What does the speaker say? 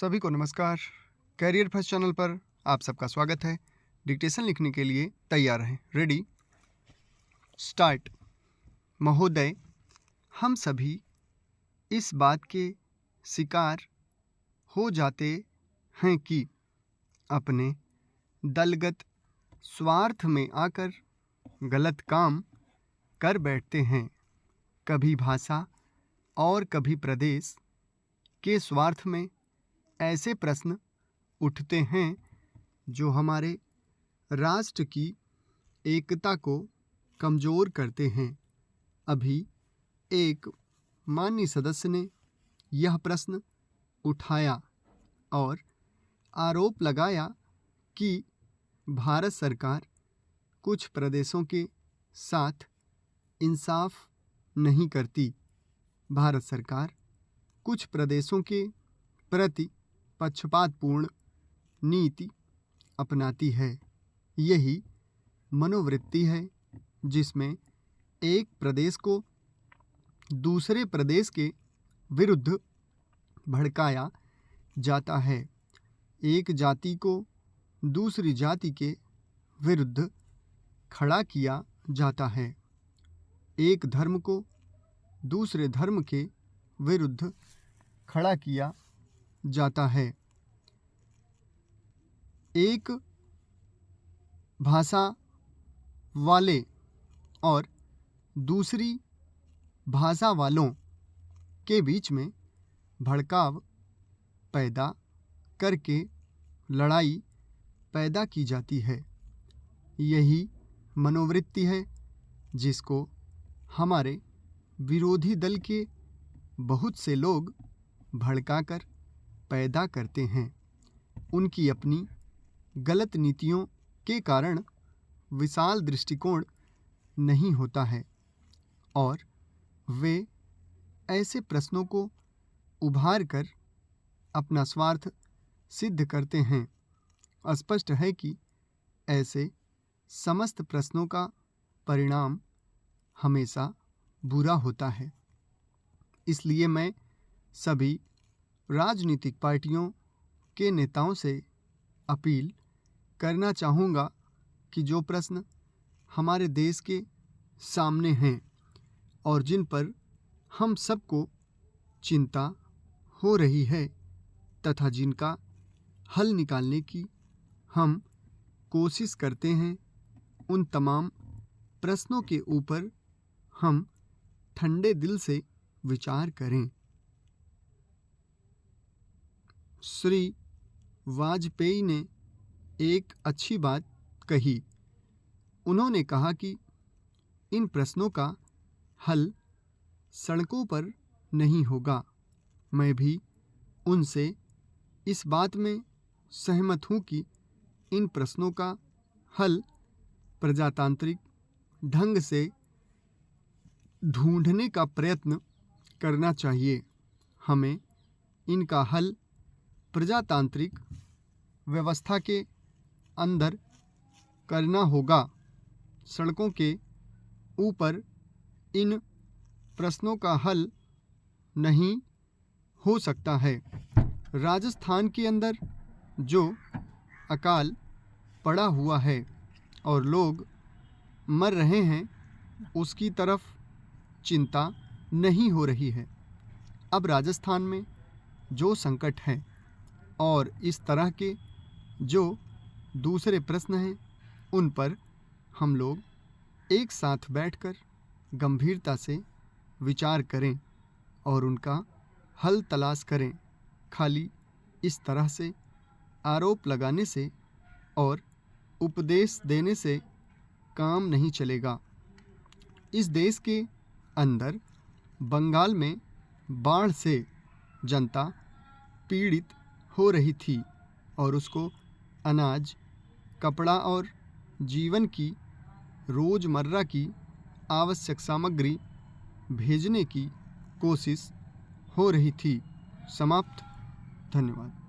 सभी को नमस्कार। कैरियर फर्स्ट चैनल पर आप सबका स्वागत है। डिक्टेशन लिखने के लिए तैयार हैं। Ready start. महोदय, हम सभी इस बात के शिकार हो जाते हैं कि अपने दलगत स्वार्थ में आकर गलत काम कर बैठते हैं। कभी भाषा और कभी प्रदेश के स्वार्थ में ऐसे प्रश्न उठते हैं जो हमारे राष्ट्र की एकता को कमज़ोर करते हैं। अभी एक माननीय सदस्य ने यह प्रश्न उठाया और आरोप लगाया कि भारत सरकार कुछ प्रदेशों के साथ इंसाफ नहीं करती। भारत सरकार कुछ प्रदेशों के प्रति पक्षपातपूर्ण नीति अपनाती है। यही मनोवृत्ति है जिसमें एक प्रदेश को दूसरे प्रदेश के विरुद्ध भड़काया जाता है। एक जाति को दूसरी जाति के विरुद्ध खड़ा किया जाता है। एक धर्म को दूसरे धर्म के विरुद्ध खड़ा किया जाता है। एक भाषा वाले और दूसरी भाषा वालों के बीच में भड़काव पैदा करके लड़ाई पैदा की जाती है। यही मनोवृत्ति है जिसको हमारे विरोधी दल के बहुत से लोग भड़काकर पैदा करते हैं। उनकी अपनी गलत नीतियों के कारण विशाल दृष्टिकोण नहीं होता है और वे ऐसे प्रश्नों को उभार कर अपना स्वार्थ सिद्ध करते हैं। स्पष्ट है कि ऐसे समस्त प्रश्नों का परिणाम हमेशा बुरा होता है। इसलिए मैं सभी राजनीतिक पार्टियों के नेताओं से अपील करना चाहूँगा कि जो प्रश्न हमारे देश के सामने हैं और जिन पर हम सबको चिंता हो रही है तथा जिनका हल निकालने की हम कोशिश करते हैं, उन तमाम प्रश्नों के ऊपर हम ठंडे दिल से विचार करें। श्री वाजपेयी ने एक अच्छी बात कही। उन्होंने कहा कि इन प्रश्नों का हल सड़कों पर नहीं होगा। मैं भी उनसे इस बात में सहमत हूँ कि इन प्रश्नों का हल प्रजातांत्रिक ढंग से ढूंढने का प्रयत्न करना चाहिए। हमें इनका हल प्रजातांत्रिक व्यवस्था के अंदर करना होगा। सड़कों के ऊपर इन प्रश्नों का हल नहीं हो सकता है। राजस्थान के अंदर जो अकाल पड़ा हुआ है और लोग मर रहे हैं, उसकी तरफ चिंता नहीं हो रही है। अब राजस्थान में जो संकट है और इस तरह के जो दूसरे प्रश्न हैं, उन पर हम लोग एक साथ बैठकर गंभीरता से विचार करें और उनका हल तलाश करें। खाली इस तरह से आरोप लगाने से और उपदेश देने से काम नहीं चलेगा। इस देश के अंदर बंगाल में बाढ़ से जनता पीड़ित हो रही थी और उसको अनाज, कपड़ा और जीवन की रोज़मर्रा की आवश्यक सामग्री भेजने की कोशिश हो रही थी। समाप्त। धन्यवाद।